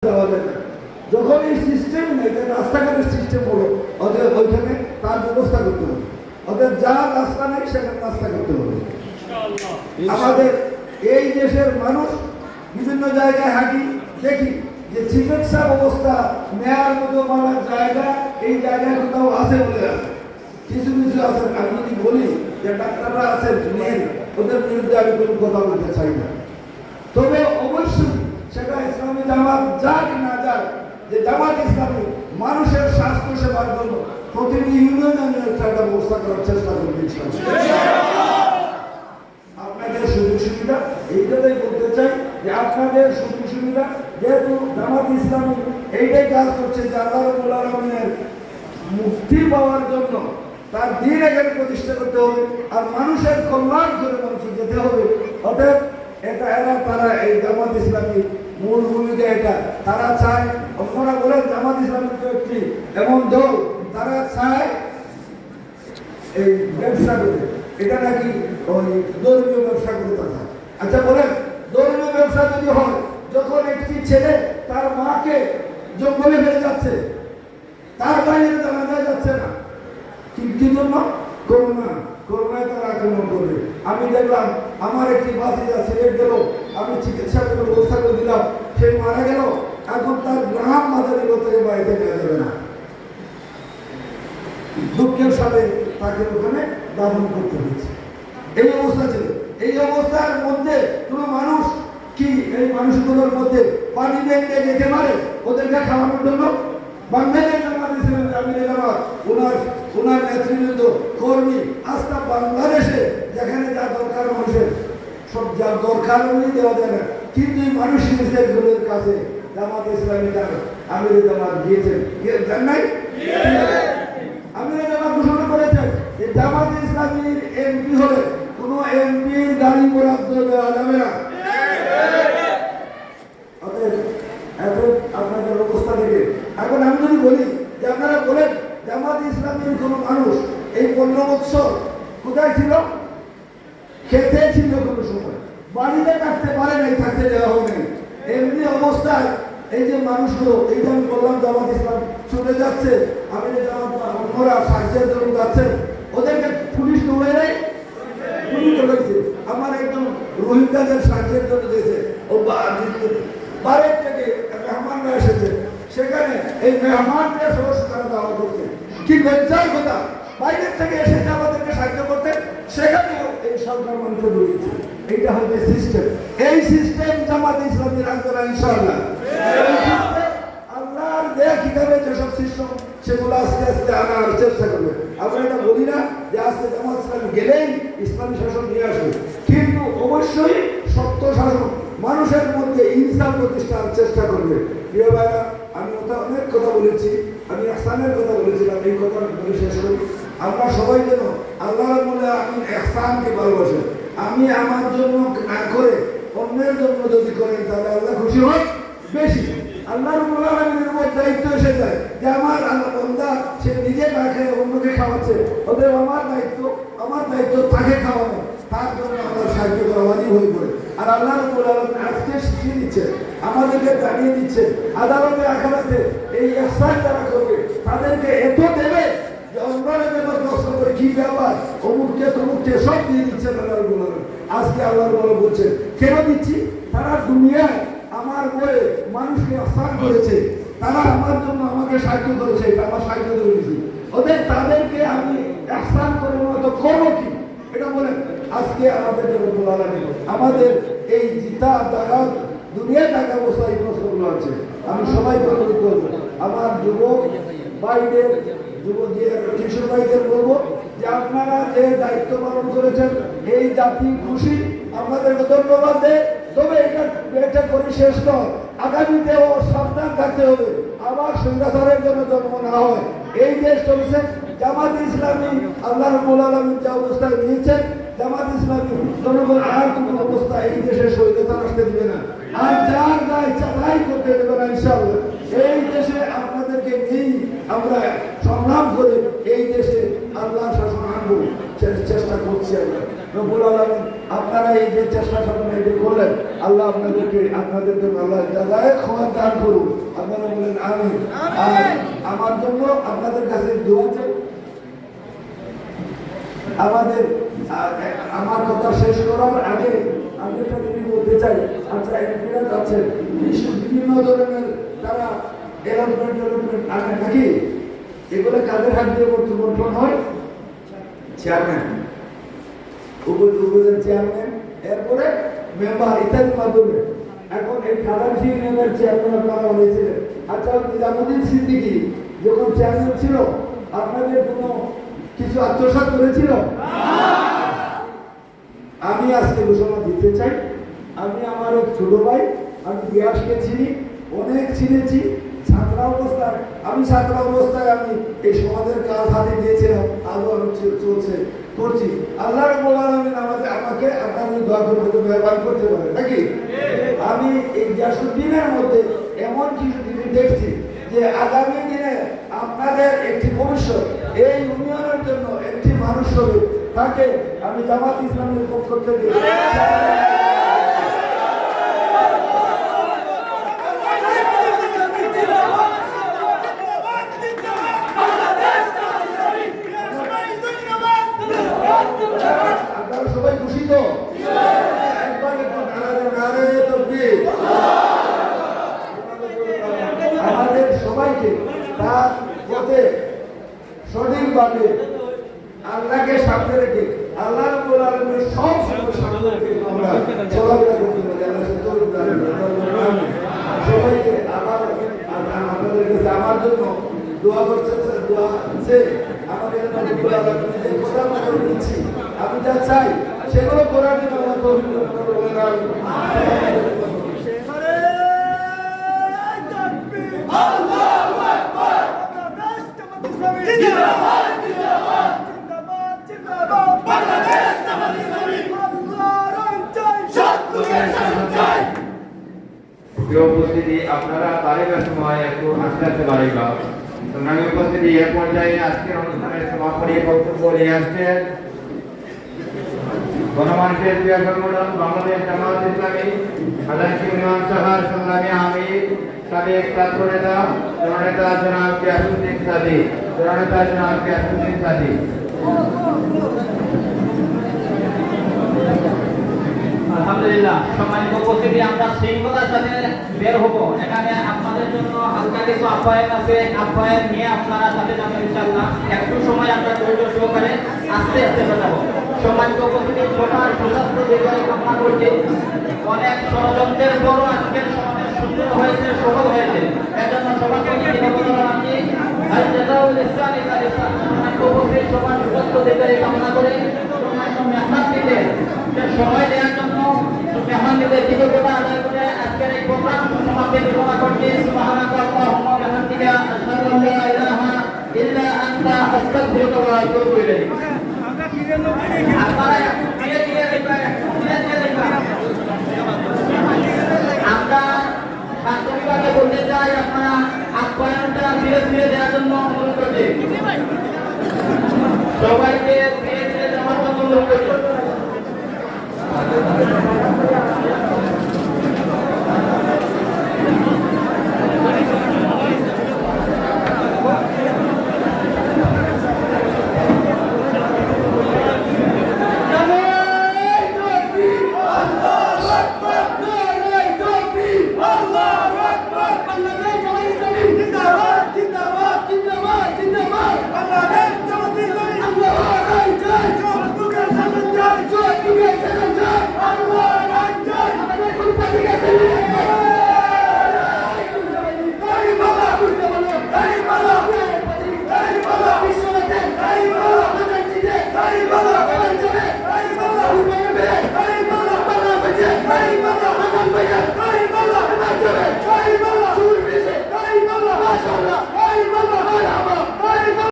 দেওয়া যায় না। যখন এই সিস্টেম নেই, রাস্তাঘাটের সিস্টেম হলো, অতএব ওইখানে তার ব্যবস্থা করতে হবে। অতএব যা রাস্তা নেই সেখানে রাস্তা করতে হবে। আমাদের এই দেশের মানুষ বিভিন্ন জায়গায় হাঁটি, দেখি যে চিকিৎসা ব্যবস্থা নেয়ার মতো মানার জায়গা এই জায়গায় কোথাও আছে বলে আছে। কিছু কিছু আছেন, আমি যদি বলি যে ডাক্তাররা আছেন নেন, ওদের বিরুদ্ধে আমি কোনো কথা বলতে চাই না। তবে অবশ্যই সেটা ইসলামী জামাত যাক না যাক, যে জামাত ইসলামী মানুষের স্বাস্থ্য সেবার জন্য প্রতিটি ইউনিয়নের একটা ব্যবস্থা করার চেষ্টা করবে। আপনাদের সুযোগ সুবিধা এইটাই বলতে চাই যে আপনাদের সুযোগ সুবিধা, যেহেতু জামাত ইসলামী এইটাই কাজ করছে যে আল্লাহ রাব্বুল আলামিনের মুক্তি পাওয়ার জন্য তার দিন এখানে প্রতিষ্ঠা করতে হবে, আর মানুষের কল্যাণ করে মানুষকে যেতে হবে। অতএব তারা এই জামাত ইসলামী মূল ভূমিকা এটা। তারা চায়, অন্যরা বলেন জামাত ইসলামী তো একটি এমন দল, তারা চায় এই ব্যবসা করে, এটা নাকি ওই ধর্মীয় ব্যবসা করে কথা। আচ্ছা বলেন, ধর্মীয় ব্যবসা যদি হয়, যখন একটি ছেলে তার মাকে জঙ্গলে ফেলে যাচ্ছে, তার বাইরে জানা যাচ্ছে না, কি জন্য? করোনায় তারা আক্রমণ করবে। আমি দেখলাম আমার একটি ভাতিজা সিলেট গেল, আমি চিকিৎসা করে ব্যবস্থা করে দিলাম, সে মারা গেল। এখন তার গ্রাম মাদারি থেকে বাড়িতে নেওয়া যাবে না, দুঃখের সাথে তাকে ওখানে দাফন করতে হয়েছে। এই অবস্থা ছিল। এই অবস্থার মধ্যে কোনো মানুষ কি এই মানুষগুলোর মধ্যে পানি ব্যাংকে যেতে পারে ওদেরকে খাওয়ানোর জন্য? বাংলাদেশ জামাত ইসলামী আমিরে জামাত ওনার নেতৃবৃন্দ কর্মী আস্থা বাংলাদেশে যেখানে যা দরকার মানুষের সব যা দরকার অনুযায়ী দেওয়া যায় না, কিন্তু এই মানুষ গুলোর কাছে জামাত ইসলামী আমিরে জামাত গিয়েছেন, জান নাই? আমিরে জামাত ঘোষণা করেছেন যে জামাত ইসলামীর এমপি হলে কোনো এমপির গাড়ি বরাদ্দ দেওয়া যাবে না। আপনাদের অবস্থা থেকে এখন আমি যদি বলি যে আপনারা বলেন জামাত ইসলামীর কোন মানুষ এই 15 বছর কোথায় ছিল? খেতে ছিল, কোনো সময় বাড়িতে থাকতে পারে নাই, থাকতে দেওয়া হবে না। এমনি অবস্থায় এই যে মানুষগুলো, এই যে আমি বললাম জামাত ইসলাম চলে যাচ্ছে, আমি অন্যরা সাহায্যের জন্য যাচ্ছেন, ওদেরকে পুলিশ ধরে নেই, পুলিশ ধরেছে। আমার একদম রোহিঙ্গাদের সাহায্যের জন্য দিয়েছে, ও বাইরের থেকে মেহমানরা এসেছে, সেখানে এই মেহমানদের সমস্ত তারা দাওয়া করছে। কি লজ্জার কথা, বাইরের থেকে এসেছে আমাদেরকে সাহায্য করতে, সেখানেও এই সরকার মন্ত্র দিয়েছে। এইটা হচ্ছে সিস্টেম। এই সিস্টেম জামাত ইসলামী রাখবে না ইনশাআল্লাহ। আল্লাহর দেয়া কিতাবে যেসব সিস্টেম সেগুলো আস্তে আস্তে আনার চেষ্টা করবে। আমরা এটা বলি না যে আজকে জামাত ইসলামী গেলেই ইসলামী শাসন নিয়ে আসবে, কিন্তু অবশ্যই সত্য শাসন, মানুষের মধ্যে ইনসাফ প্রতিষ্ঠার চেষ্টা করবে। প্রিয় ভাইরা, আমি অনেক কথা বলেছি, আমি ইহসানের কথা বলেছিলাম, এই কথা বলে শেষ করি। আমরা সবাই যেন আল্লাহর বলে আমি ইহসানকে ভালোবাসি। আমি আমার জন্য না করে অন্যের জন্য যদি করেন তাহলে আল্লাহ খুশি হয় বেশি। আল্লাহর উপর দায়িত্ব এসে যায় যে আমার আল্লাহ বান্দা সে নিজে না খেয়ে অন্যকে খাওয়াচ্ছে, ওদের আমার দায়িত্ব তাকে খাওয়ানো, তার জন্য আমরা সাহায্য করা ওয়াজিব হয়ে পড়ে। আর আল্লাহর উপর আজকে শিখিয়ে দিচ্ছে, আমাদেরকে জানিয়ে দিচ্ছে, আদালতে আখাড়াতে এই ইহসান যারা করবে তাদেরকে এত দেবে যে অন্যরা যেন প্রশ্ন করে কি ব্যাপার, অমুককে তমুককে সব দিয়ে দিচ্ছেন আল্লাহর বলে। আজকে আল্লাহর বলে বলছেন কেন দিচ্ছি? তারা দুনিয়ায় আমার বলে মানুষকে ইহসান করেছে, তারা আমার জন্য আমাকে সাহায্য করেছে, এটা আমার সাহায্য করে দিয়েছি। তাদেরকে আমি ইহসান করে তো করবো কি? এটা বলেন। আজকে আমাদের আমাদের এই জিতা টাকা দুনিয়া টাকা অবস্থায় প্রশ্নগুলো আছে। আমি সবাইকে অনুরোধ করবো, আমার যুবক ভাইদের, কিশোর ভাইদের বলবো যে আপনারা যে দায়িত্ব পালন করেছেন এই জাতি খুশি, আপনাদেরকে ধন্যবাদ দেয়। তবে এটা করে শেষ নয়, আগামীতেও সাবধান থাকতে হবে, আবার স্বৈরাচারের জন্য জন্ম না হয়। এই দেশ চলছে জামাত ইসলামী, আল্লাহ রাব্বুল আলামিন যে অবস্থায় নিয়েছেন, জামাত ইসলামী জনগণ আর কোনো অবস্থা এই দেশে স্বৈরাচার আসতে দিবে না, আর যার যা ইচ্ছা তাই করতে দেবে না ইনশাআল্লাহ। এই দেশে আপনাদেরকে নিয়েই আমরা সংগ্রাম করে এই দেশে আল্লাহ শাসন আনবো চেষ্টা করছি। আমরা রব্বুল আলামিন আপনারা এই যে চেষ্টা সাধনে এটা করলেন, আল্লাহ আপনাদের জন্য আল্লাহ জাযায়ে ক্ষমা দান করুন। আপনারা বলেন আমিন। আর আমার জন্য আপনাদের কাছে দোয়া চাই। আমার কথা শেষ করার আগে আমি একটা জিনিস বলতে চাই। আচ্ছা, এমপিরা যাচ্ছেন বিভিন্ন ধরনের, তারা এরোপ্লেন আনে নাকি? এগুলো কাদের হাত দিয়ে বন্টন হয়? চেয়ারম্যান, উপজেলার চেয়ারম্যান, এরপরে মেম্বার ইত্যাদির মাধ্যমে। এখন এই খাদানশি ইউনিয়নের চেয়ারম্যান আপনারা হয়েছিলেন। আচ্ছা, নিজামুদ্দিন সিদ্দিকী যখন চেয়ারম্যান ছিল আপনাদের কোনো কিছু আত্মসাৎ করেছিল? আমি আজকে ঘোষণা দিতে চাই, আমি আমার এক ছোট ভাই, আমি বিয়াসকে চিনি, অনেক চিনেছি ছাত্রা অবস্থায়। আমি আমি এই সমাজের কাজ হাতে দিয়েছিলাম, আজও আমি করছি। আল্লাহ রাব্বুল আলামিন আমাকে আপনাদের দোয়া করে হয়তো ব্যবহার করতে পারে নাকি? আমি এই জাসুদ্দিনের মধ্যে এমন কিছু জিনিস দেখছি যে আগামী দিনে আপনাদের একটি ভবিষ্যৎ, এই ইউনিয়নের জন্য একটি মানুষ হবে, তাকে আমি জামাত ইসলামের পক্ষ থেকে সবাই খুশি তো? আমাদের সবাইকে তার পথে সঠিকভাবে আল্লাহকে সামনে রেখে, আল্লাহ রাব্বুল আলামিনের সব সময় সামনে রেখে আমরা চলাফেরা করতে পারি। সবাইকে আবার আপনাদের কাছে আমার জন্য দোয়া করছেন, দোয়া আছে আমাদের যে কথা আমরা দিচ্ছি, আমি যা চাই সেগুলো করার জন্য আমার তৌফিক দান করুন। আল্লাহু আকবার। জিন্দাবাদ জিন্দাবাদ জিন্দাবাদ জিন্দাবাদ বাংলাদেশ জামাত ইসলামী। আল্লাহর চাই, সত্যের শাসন চাই। প্রিয় উপস্থিতি, আপনারা বাড়িবার সময় একটু আস্তে আস্তে বাড়িবা। সংগ্রামী উপস্থিতি, এ পর্যায়ে আজকের অনুষ্ঠানের সমাপনী বক্তব্য নিয়ে আসছেন গণমানুষের প্রিয় সংগঠন বাংলাদেশ জামাত ইসলামী খাদানশি ইউনিয়ন শাখার সংগ্রামী আমির, সাবেক ছাত্র নেতা জননেতা জনাব গিয়াসউদ্দিন সাদী। আলহামদুলিল্লাহ, সম্মানিত উপস্থিতি, আমরা শৃঙ্খলার সাথে বের হব। এখানে আপনাদের জন্য হালকা কিছু আপ্যায়ন আছে, আপ্যায়ন নিয়ে আপনারা সাথে যাবেন ইনশাআল্লাহ। একটু সময় আমরা ধৈর্য সহকারে আস্তে আস্তে বাজাবো। সম্মানিত উপস্থিতি, সবার সুস্বাস্থ্য দীর্ঘায়ু কামনা করছি। অনেক ষড়যন্ত্রের পরও আজকের সমাবেশ সুন্দর হয়েছে, সফল হয়েছে, এর জন্য সবাইকে ধন্যবাদ জানাচ্ছি। আর জাযাউল ইহসান ইল্লা ইহসান। সম্মানিত উপস্থিতি, সবার সুস্বাস্থ্য দীর্ঘায়ু কামনা করে মেহমানদের সময় দেওয়ার জন্য মেহমানদের কৃতজ্ঞতা আদায় করে আজকের এই প্রোগ্রাম সমাপ্তি ঘোষণা করছি। সুবহানাকা আল্লাহুম্মা ওয়া বিহামদিকা আশহাদু আল লা ইলাহা ইল্লা আনতা আস্তাগফিরুকা ওয়া আতুবু ইলাইক। আপনারা ধীরে ধীরে দেখবেন। আমরা ছাত্র বিভাগে বলতে চাই, আপনারা আপ্যায়নটা ধীরে ধীরে দেওয়ার জন্য অনুরোধ করছি। সবাইকে ধীরে ধীরে যাওয়ার জন্য অনুরোধ করছি।